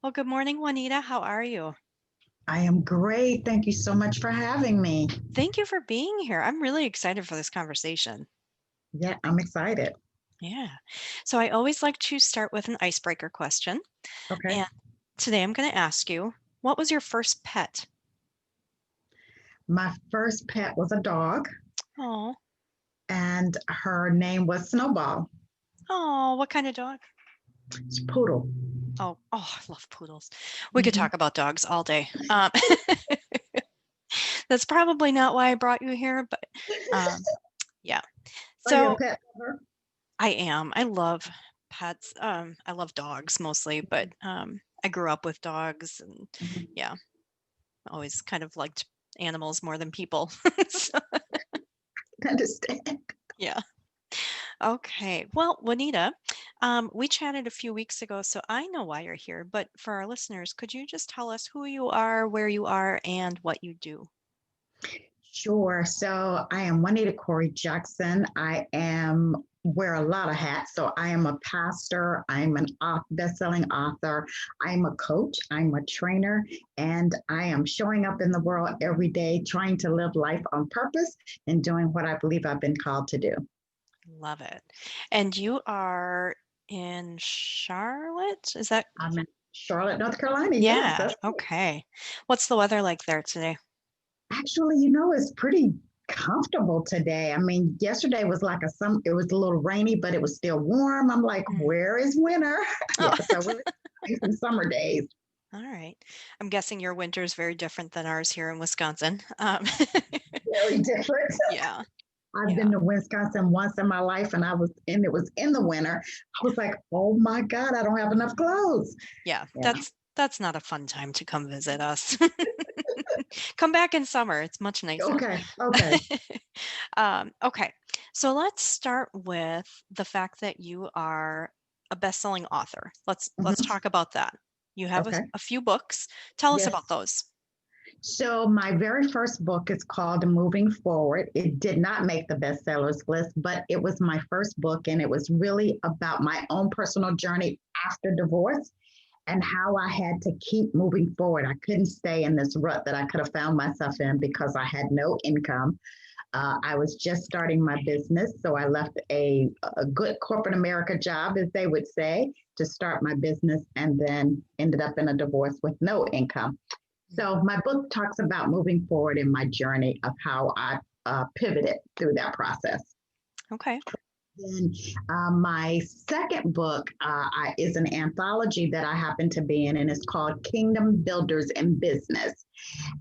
Well, good morning, Juanita. How are you? I am great. Thank you so much for having me. Thank you for being here. I'm really excited for this conversation. Yeah, I'm excited. Yeah. So I always like to start with an icebreaker question. Okay. And today I'm going to ask you, what was your first pet? My first pet was a dog, Oh, and her name was Snowball. oh, what kind of dog? It's poodle. Oh, I love poodles. We could Hmm. talk about dogs all day. That's probably not why I brought you here, but um, yeah. Are you a So pet lover? I am. I love pets. I love dogs mostly, but I grew up with dogs and Mhm. yeah, always kind of liked animals more than people. So, I understand. yeah. Okay. Well, Juanita, we chatted a few weeks ago, so I know why you're here. But for our listeners, could you just tell us who you are, where you are, and what you do? Sure. So I am Juanita Corry Jackson. I am wear a lot of hats. So I am a pastor. I'm an best-selling author. I'm a coach. I'm a trainer, and I am showing up in the world every day, trying to live life on purpose and doing what I believe I've been called to do. Love it. And you are in Charlotte? Is that? I'm in Charlotte, North Carolina. Yes, Yeah. that's Okay. What's the weather like there today? actually, it's pretty comfortable today. I mean, yesterday was like it was a little rainy, but it was still warm. I'm like, Mm. where is winter? Oh, Yeah, so we're nice in summer days. all right. I'm guessing your winter is very different than ours here in Wisconsin. Very different. Yeah. I've Yeah. been to Wisconsin once in my life, and it was in the winter. I was like, oh my God, I don't have enough clothes. Yeah. Yeah. That's not a fun time to come visit us. Come back in summer. It's much nicer. Okay. Okay. Okay. So let's start with the fact that you are a best-selling author. Let's Mhm. talk about that. You have Okay. a few books. Tell us about Yes. those. So my very first book is called Moving Forward. It did not make the bestsellers list, but it was my first book, and it was really about my own personal journey after divorce and how I had to keep moving forward. I couldn't stay in this rut that I could have found myself in because I had no income. I was just starting my business, so I left a good corporate America job, as they would say, to start my business, and then ended up in a divorce with no income. So my book talks about moving forward in my journey of how I pivoted through that process. Okay. Then my second book is an anthology that I happen to be in, and it's called Kingdom Builders in Business.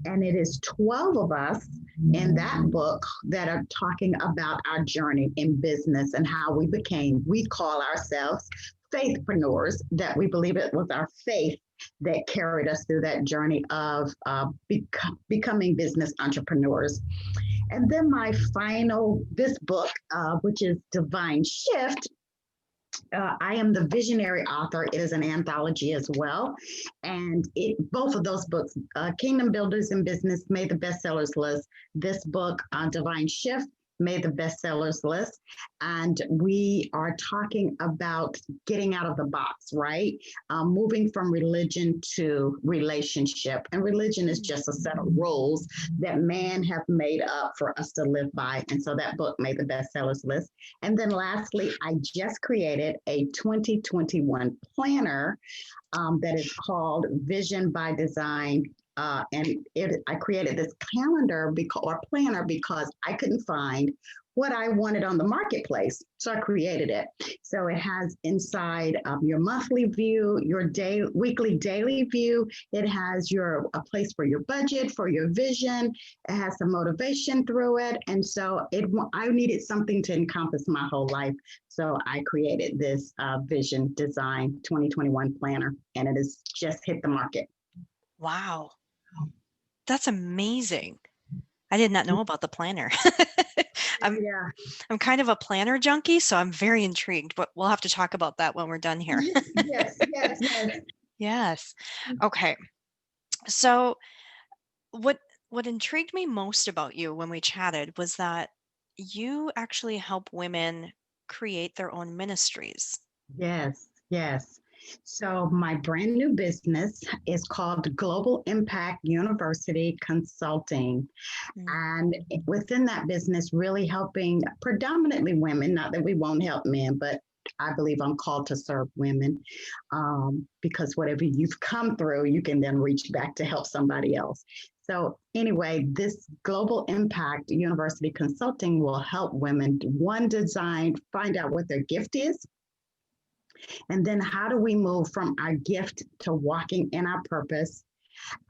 And it is 12 of us in that book that are talking about our journey in business and how we call ourselves faithpreneurs, that we believe it was our faith that carried us through that journey of becoming business entrepreneurs. And then this book, which is Divine Shift, I am the visionary author. It is an anthology as well. And both of those books, Kingdom Builders in Business, made the bestsellers list. This book, Divine Shift, made the bestsellers list. And we are talking about getting out of the box, right? Moving from religion to relationship. And religion is just a set of rules that man have made up for us to live by. And so that book made the bestsellers list. And then lastly, I just created a 2021 planner that is called Vision by Design. I created this or planner because I couldn't find what I wanted on the marketplace. So I created it. So it has inside your monthly view, your weekly, daily view. It has a place for your budget, for your vision. It has some motivation through it. And so I needed something to encompass my whole life. So I created this Vision Design 2021 planner, and it has just hit the market. Wow. That's amazing. I did not know about the planner. I'm Yeah. I'm kind of a planner junkie, so I'm very intrigued, but we'll have to talk about that when we're done here. Yes, yes, yes. Yes. Okay. So what what intrigued me most about you when we chatted was that you actually help women create their own ministries. Yes, yes. So, my brand new business is called Global Impact University Consulting. Mm. And within that business, really helping predominantly women, not that we won't help men, but I believe I'm called to serve women because whatever you've come through, you can then reach back to help somebody else. So, anyway, this Global Impact University Consulting will help women, one, design, find out what their gift is, and then how do we move from our gift to walking in our purpose,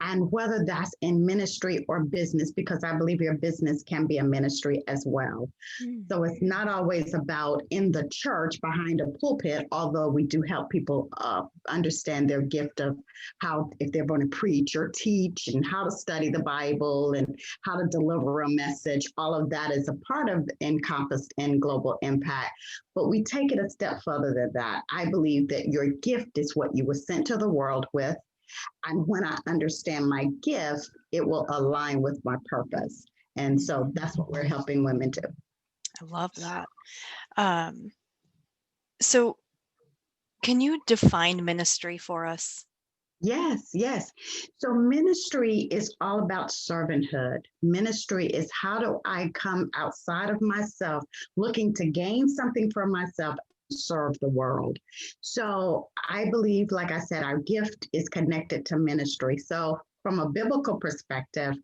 and whether that's in ministry or business, because I believe your business can be a ministry as well. Mm. So it's not always about in the church behind a pulpit, although we do help people understand their gift of how, if they're going to preach or teach, and how to study the Bible and how to deliver a message. All of that is a part of encompassed in Global Impact. But we take it a step further than that. I believe that your gift is what you were sent to the world with. And when I understand my gift, it will align with my purpose. And so that's what we're helping women do. I love that. Um, so can you define ministry for us? Yes, yes. So ministry is all about servanthood. Ministry is how do I come outside of myself, looking to gain something for myself, serve the world. So I believe, like I said, our gift is connected to ministry. So from a biblical perspective,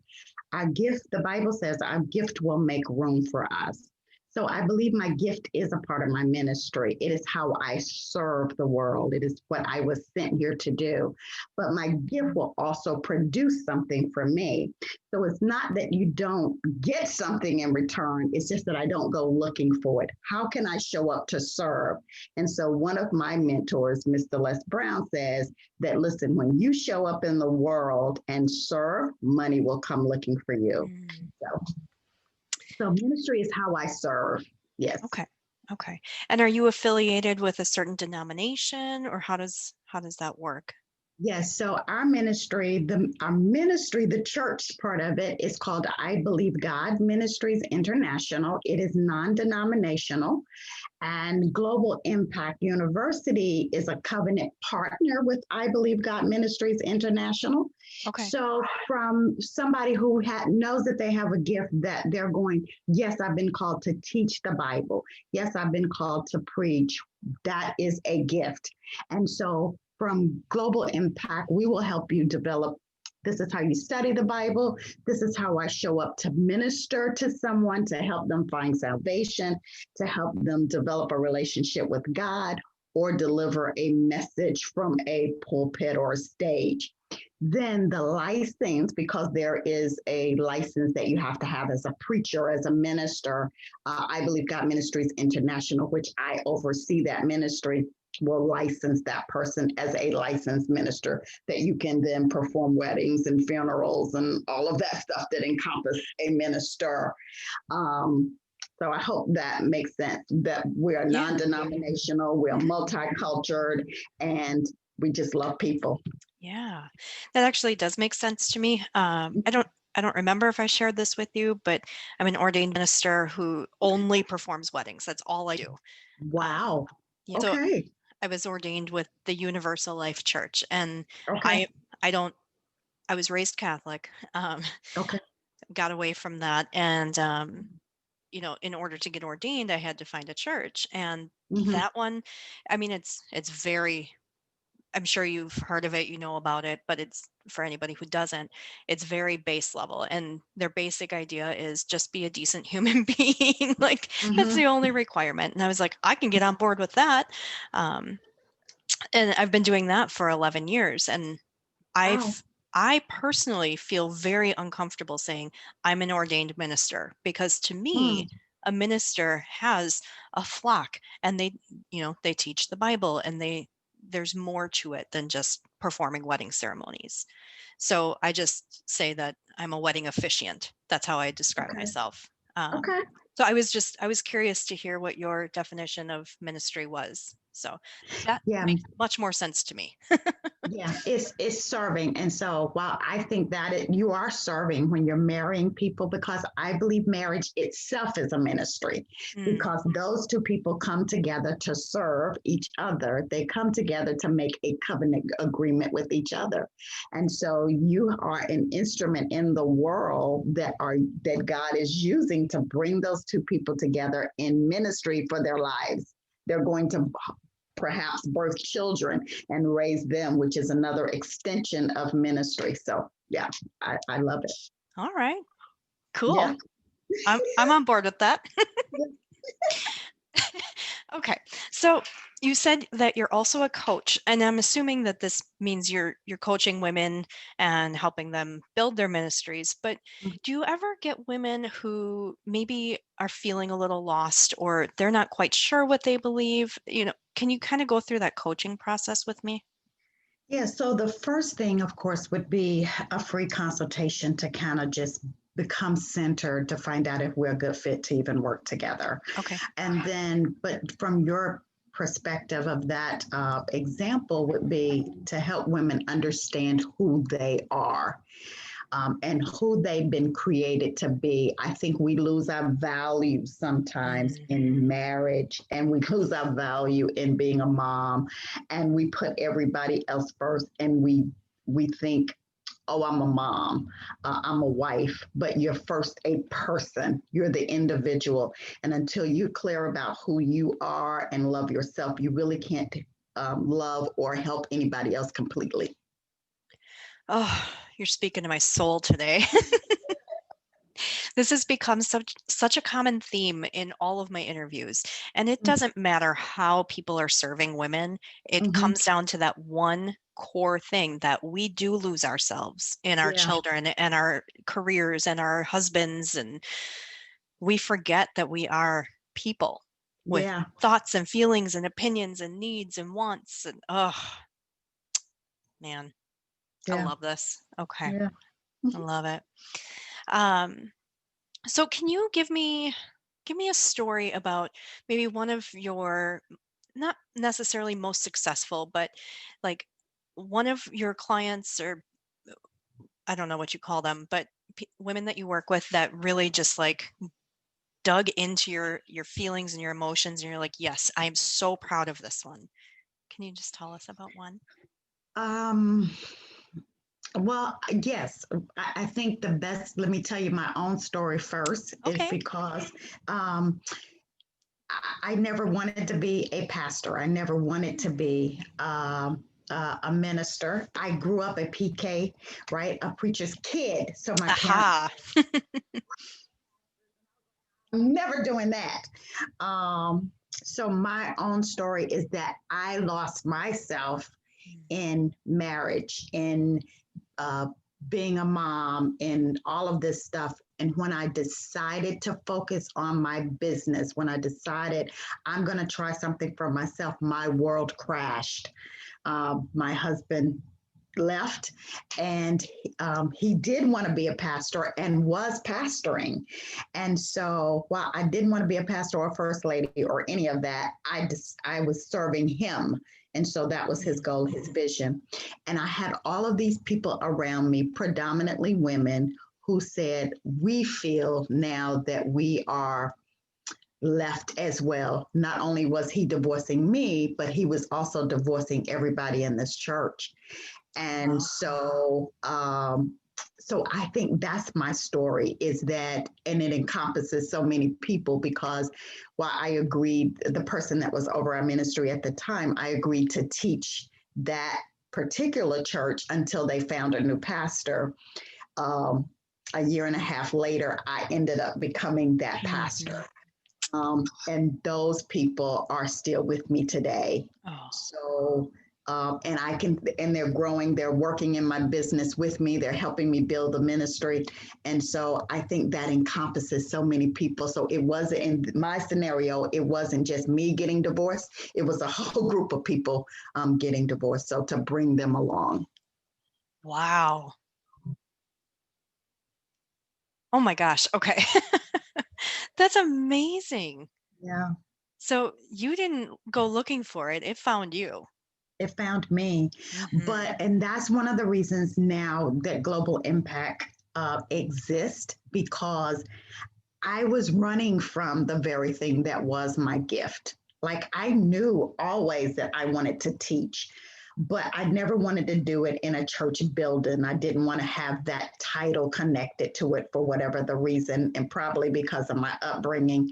our gift, the Bible says our gift will make room for us. So I believe my gift is a part of my ministry. It is how I serve the world. It is what I was sent here to do. But my gift will also produce something for me. So it's not that you don't get something in return. It's just that I don't go looking for it. How can I show up to serve? And so one of my mentors, Mr. Les Brown, says that, listen, when you show up in the world and serve, money will come looking for you. Mm. So ministry is how I serve. Yes. Okay. Okay. And are you affiliated with a certain denomination, or how does that work? Yes, so our ministry, the church part of it is called I Believe God Ministries International. It is non-denominational, and Global Impact University is a covenant partner with I Believe God Ministries International. Okay. So from somebody who knows that they have a gift, that they're going, yes, I've been called to teach the Bible. Yes, I've been called to preach. That is a gift. And so from Global Impact, we will help you develop. This is how you study the Bible. This is how I show up to minister to someone, to help them find salvation, to help them develop a relationship with God, or deliver a message from a pulpit or a stage. Then the license, because there is a license that you have to have as a preacher, as a minister, I Believe God Ministries International, which I oversee that ministry, will license that person as a licensed minister, that you can then perform weddings and funerals and all of that stuff that encompass a minister. So I hope that makes sense, that we are Yeah. non-denominational, we are multicultural, and we just love people. Yeah. That actually does make sense to me. I don't remember if I shared this with you, but I'm an ordained minister who only performs weddings. That's all I do. Um, Wow. yeah. So Okay. I was ordained with the Universal Life Church, and Okay. I I don't I was raised Catholic. Okay. Got away from that, and in order to get ordained, I had to find a church, and Mm-hmm. that one, I mean, it's very. I'm sure you've heard of it, you know about it, but it's for anybody who doesn't, it's very base level. And their basic idea is just be a decent human being. Like, that's Mm-hmm. the only requirement. And I was like, I can get on board with that. Um, and I've been doing that for 11 years. And Wow. I personally feel very uncomfortable saying I'm an ordained minister, because to me, Mm. a minister has a flock, and they teach the Bible, and there's more to it than just performing wedding ceremonies. So I just say that I'm a wedding officiant. That's how I describe Okay. myself. Um, Okay. so I was curious to hear what your definition of ministry was. So that Yeah. makes much more sense to me. Yeah, it's serving. And so while I think that you are serving when you're marrying people, because I believe marriage itself is a ministry, Mm, because those two people come together to serve each other. They come together to make a covenant agreement with each other. And so you are an instrument in the world that God is using to bring those two people together in ministry for their lives. They're going to perhaps birth children and raise them, which is another extension of ministry. So yeah, I love it. all right. Cool. Yeah. I'm on board with that. Okay. So you said that you're also a coach, and I'm assuming that this means you're coaching women and helping them build their ministries. But do you ever get women who maybe are feeling a little lost or they're not quite sure what they believe? Can you kind of go through that coaching process with me? Yeah. So the first thing, of course, would be a free consultation to kind of just become centered to find out if we're a good fit to even work together. Okay. And then, but from your perspective of that example would be to help women understand who they are, and who they've been created to be. I think we lose our value sometimes Mm. in marriage, and we lose our value in being a mom, and we put everybody else first, and we think, oh, I'm a mom, I'm a wife, but you're first a person. You're the individual. And until you're clear about who you are and love yourself, you really can't love or help anybody else completely. Oh, you're speaking to my soul today. This has become such a common theme in all of my interviews. And it doesn't matter how people are serving women, it Mm-hmm. comes down to that one core thing that we do lose ourselves in our Yeah, children and our careers and our husbands. And we forget that we are people with yeah, thoughts and feelings and opinions and needs and wants. And oh, man, I yeah, love this. Okay. yeah. I love it. Um, So can you give me a story about maybe one of your not necessarily most successful, but like one of your clients or I don't know what you call them, but women that you work with that really just like dug into your feelings and your emotions and you're like, "Yes, I am so proud of this one." Can you just tell us about one? Um, well, yes, I think the best, let me tell you my own story first, is Okay. because um, I never wanted to be a pastor. I never wanted to be a minister. I grew up a PK, right? A preacher's kid. So my parents, Aha. never doing that. So my own story is that I lost myself in marriage, in uh, being a mom, and all of this stuff. And when I decided to focus on my business, when I decided I'm going to try something for myself, my world crashed. My husband left, and he did want to be a pastor and was pastoring. And so while I didn't want to be a pastor or a first lady or any of that, I was serving him. And so that was his Mm. goal, his vision. And I had all of these people around me, predominantly women, who said, we feel now that we are left as well. Not only was he divorcing me, but he was also divorcing everybody in this church. And Wow. so I think that's my story, is that, and it encompasses so many people, because while I agreed, the person that was over our ministry at the time, I agreed to teach that particular church until they found a new pastor. Um, a year and a half later, I ended up becoming that Mhm. pastor. And those people are still with me today. Oh, So, and and they're growing, they're working in my business with me, they're helping me build the ministry. And so I think that encompasses so many people. So it wasn't, in my scenario, it wasn't just me getting divorced, it was a whole group of people getting divorced. So to bring them along. wow. Oh my gosh. Okay. That's amazing. Yeah, So you didn't go looking for it, it found you. It found me. Hmm. And that's one of the reasons now that Global Impact exists, because I was running from the very thing that was my gift. Like I knew always that I wanted to teach, but I never wanted to do it in a church building. I didn't want to have that title connected to it for whatever the reason, and probably because of my upbringing.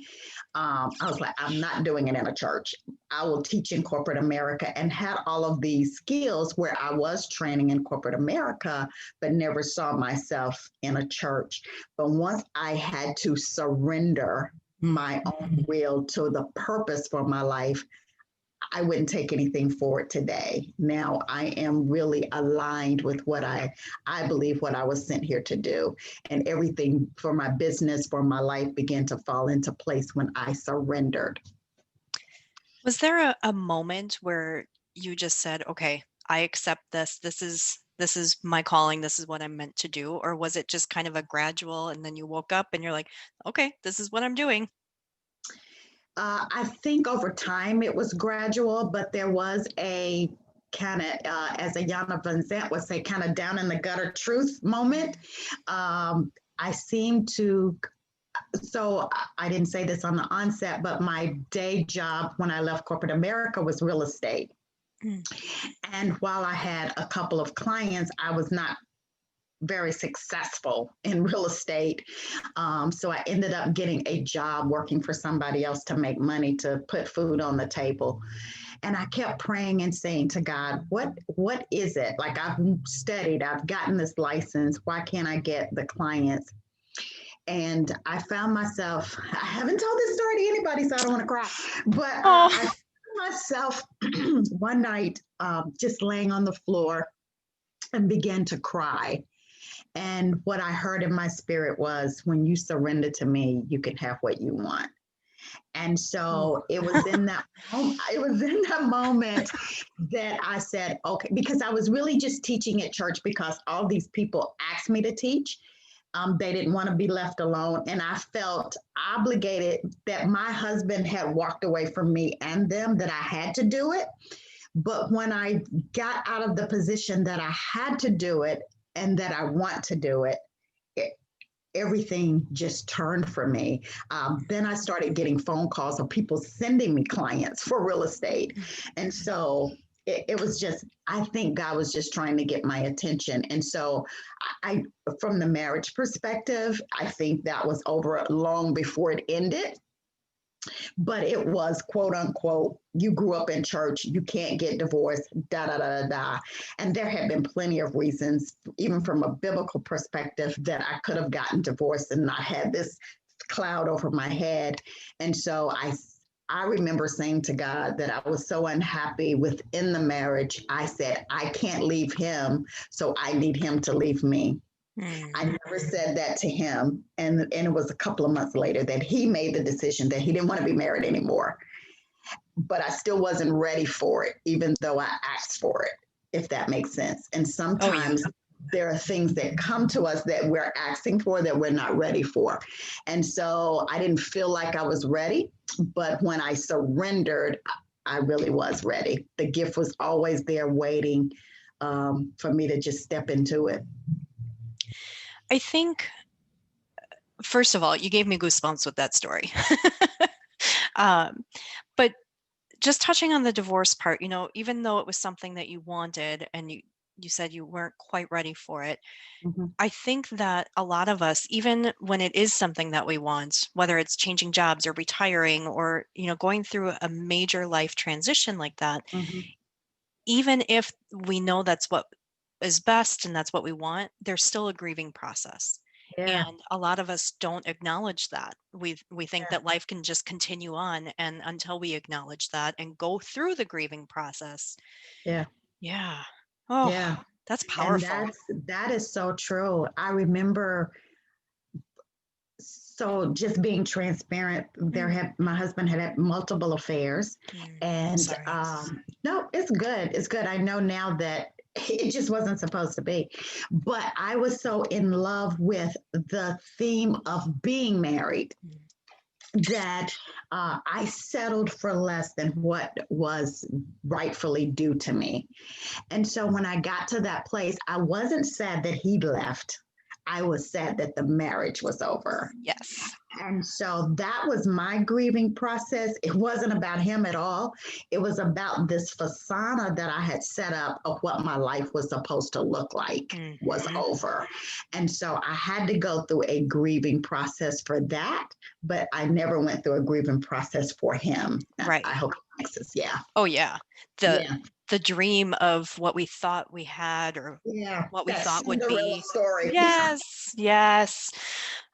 I was like, I'm not doing it in a church. I will teach in corporate America, and had all of these skills where I was training in corporate America, but never saw myself in a church. But once I had to surrender my own will to the purpose for my life, I wouldn't take anything for it today. Now I am really aligned with what I believe what I was sent here to do. And everything for my business, for my life began to fall into place when I surrendered. Was there a moment where you just said, okay, I accept this. This is my calling. This is what I'm meant to do. Or was it just kind of a gradual and then you woke up and you're like, okay, this is what I'm doing? I think over time it was gradual, but there was a kind of, as a Jana Van Zant would say, kind of down in the gutter truth moment. I seemed to, so I didn't say this on the onset, but my day job when I left corporate America was real estate. Mm. And while I had a couple of clients, I was not very successful in real estate. So I ended up getting a job working for somebody else to make money to put food on the table. And I kept praying and saying to God, what is it? Like I've studied, I've gotten this license. Why can't I get the clients? And I found myself, I haven't told this story to anybody, so I don't want to cry, but I Oh, found myself one night just laying on the floor and began to cry. And what I heard in my spirit was, when you surrender to me, you can have what you want. And oh. so it was in that it was in that moment that I said, okay, because I was really just teaching at church because all these people asked me to teach. They didn't want to be left alone. And I felt obligated that my husband had walked away from me and them, that I had to do it. But when I got out of the position that I had to do it and that I want to do it, it everything just turned for me. Then I started getting phone calls of people sending me clients for real estate. And so it was just, I think God was just trying to get my attention. And so I, from the marriage perspective, I think that was over long before it ended. But it was quote unquote, you grew up in church, you can't get divorced, da da da da da. And there have been plenty of reasons, even from a biblical perspective, that I could have gotten divorced and not had this cloud over my head. And so I remember saying to God that I was so unhappy within the marriage. I said, I can't leave him, so I need him to leave me. I Mm. never said that to him. And it was a couple of months later that he made the decision that he didn't want to be married anymore. But I still wasn't ready for it, even though I asked for it, if that makes sense. And Oh, yeah. sometimes there are things that come to us that we're asking for that we're not ready for. And so I didn't feel like I was ready. But when I surrendered, I really was ready. The gift was always there waiting for me to just step into it. I think, first of all, you gave me goosebumps with that story. um, but just touching on the divorce part, even though it was something that you wanted and you said you weren't quite ready for it, Mhm. I think that a lot of us, even when it is something that we want, whether it's changing jobs or retiring or, going through a major life transition like that, Mhm. even if we know that's what is best and that's what we want, there's still a grieving process. Yeah. And a lot of us don't acknowledge that. We think Yeah. that life can just continue on, and until we acknowledge that and go through the grieving process. Yeah. Yeah. Oh, Yeah. that's And powerful. that is so true. I remember, so just being transparent, Mm, my husband had multiple affairs. I'm And sorry. no, it's good. It's good. I know now that it just wasn't supposed to be. But I was so in love with the theme of being married Mm, that I settled for less than what was rightfully due to me. And so when I got to that place, I wasn't sad that he left. I was sad that the marriage was over. Yes. And so that was my grieving process. It wasn't about him at all. It was about this facade that I had set up of what my life was supposed to look like was Hmm. over. And so I had to go through a grieving process for that, but I never went through a grieving process for him. I Right. hope it makes sense. Yeah. Oh yeah. The Yeah. the dream of what we thought we had or Yeah. what we That thought would Cinderella be. story. Yes, yes.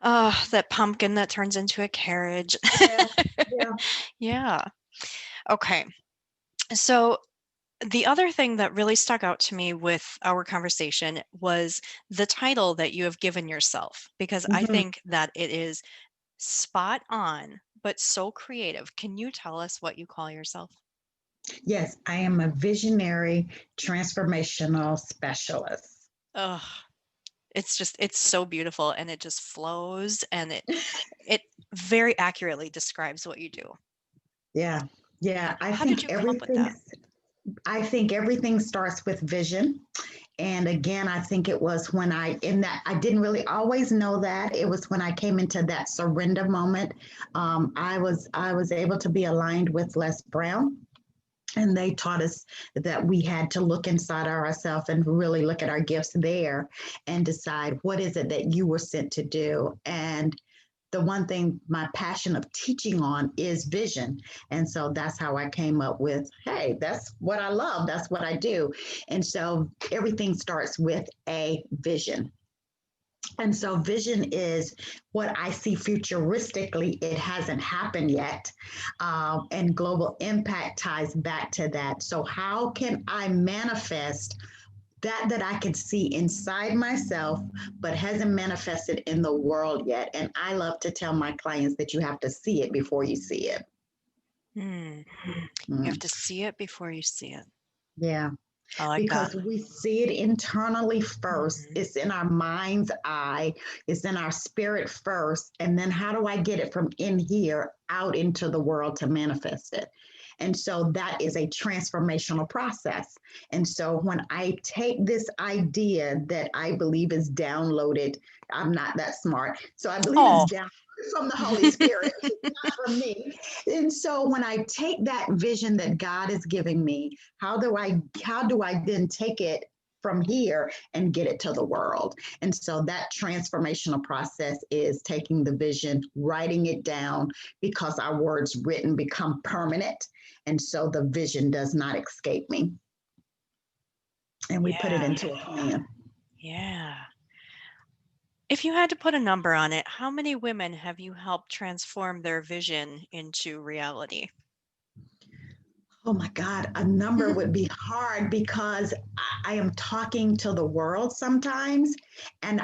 That pumpkin that turns into a carriage. Yeah. Yeah. Yeah. Okay. So the other thing that really stuck out to me with our conversation was the title that you have given yourself, because I Mhm. think that it is spot on, but so creative. Can you tell us what you call yourself? Yes, I am a visionary transformational specialist. Oh, it's so beautiful and it just flows and it very accurately describes what you do. Yeah. Yeah. Yeah. How did you come up with that? I think everything starts with vision. And again, I think it was when in that, I didn't really always know that. It was when I came into that surrender moment. I was able to be aligned with Les Brown. And they taught us that we had to look inside ourselves and really look at our gifts there and decide what is it that you were sent to do. And the one thing my passion of teaching on is vision. And so that's how I came up with, hey, that's what I love. That's what I do. And so everything starts with a vision. And so vision is what I see futuristically. It hasn't happened yet. And global impact ties back to that. So how can I manifest that I can see inside myself, but hasn't manifested in the world yet? And I love to tell my clients that you have to see it before you see it. Hmm. You have Mm, to see it before you see it. yeah. I like that. Because we see it internally first. Mhm. It's in our mind's eye, it's in our spirit first. And then how do I get it from in here out into the world to manifest it? And so that is a transformational process. And so when I take this idea that I believe is downloaded, I'm not that smart. So I believe it's Oh. down from the Holy Spirit, not from me. And so when I take that vision that God is giving me, how do I then take it from here and get it to the world? And so that transformational process is taking the vision, writing it down, because our words written become permanent. And so the vision does not escape me. And we put it Yeah. into a plan. Yeah. If you had to put a number on it, how many women have you helped transform their vision into reality? Oh my God, a number Mhm. would be hard because I am talking to the world sometimes, and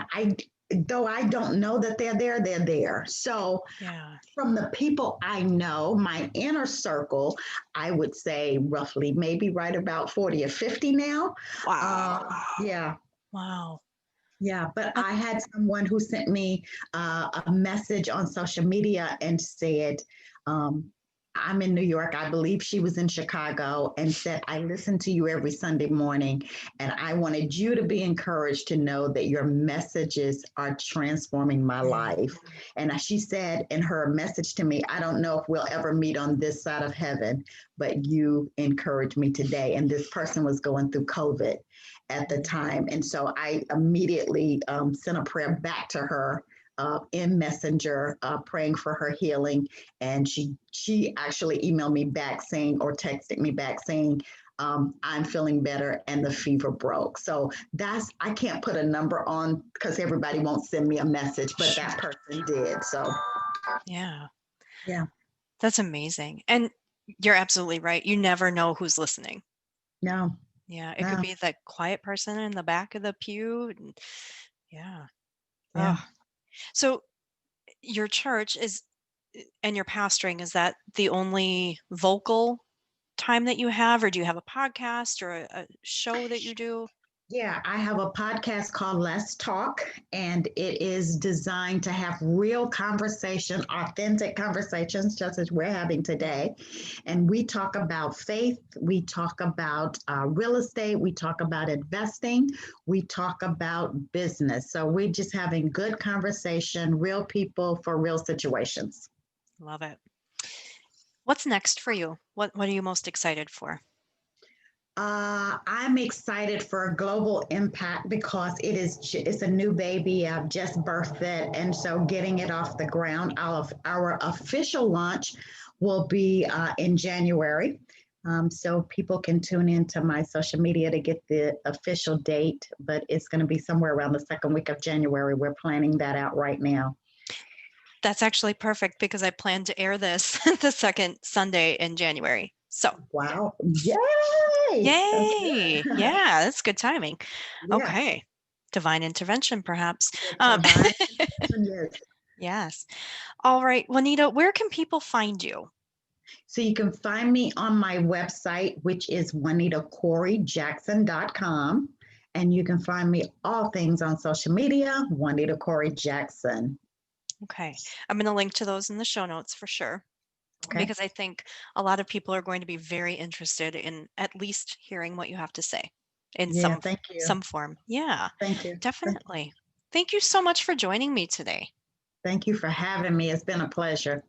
though I don't know that they're there, they're there. So Yeah. from the people I know, my inner circle, I would say roughly maybe right about 40 or 50 now. Wow. Yeah. Wow. Yeah, but That- I had someone who sent me a message on social media and said, um, I'm in New York. I believe she was in Chicago and said, I listen to you every Sunday morning. And I wanted you to be encouraged to know that your messages are transforming my Mm. life. And she said in her message to me, I don't know if we'll ever meet on this side of heaven, but you encouraged me today. And this person was going through COVID at the Mm. time. And so I immediately sent a prayer back to her in Messenger, praying for her healing. And she actually emailed me back saying, or texted me back saying, I'm feeling better and the fever broke. So I can't put a number on because everybody won't send me a message, but that Sure. person did. So Yeah. yeah, That's amazing. And you're absolutely right. You never know who's listening. no, Yeah. It could no, be that quiet person in the back of the pew. Yeah. yeah. Oh. So your church and your pastoring, is that the only vocal time that you have, or do you have a podcast or a show that you do? Yeah, I have a podcast called Let's Talk, and it is designed to have real conversation, authentic conversations, just as we're having today. And we talk about faith, we talk about real estate, we talk about investing, we talk about business. So we're just having good conversation, real people for real situations. Love it. What's next for you? What are you most excited for? I'm excited for global impact because it's a new baby. I've just birthed it, and so getting it off the ground. Our official launch will be in January, so people can tune into my social media to get the official date. But it's going to be somewhere around the second week of January. We're planning that out right now. That's actually perfect because I plan to air this the second Sunday in January. So, Wow! Yay! That's yay! good. Yeah, that's good timing. Yes, Okay. Divine intervention, perhaps. Um, divine. Yes. yes. All right, Juanita, where can people find you? So you can find me on my website, which is JuanitaCorryJackson.com. And you can find me all things on social media, Juanita Corry Jackson. Okay. I'm going to link to those in the show notes for sure, Okay. because I think a lot of people are going to be very interested in at least hearing what you have to say in Yeah, thank you. some form. Yeah, Thank you. definitely. Thank you so much for joining me today. Thank you for having me. It's been a pleasure.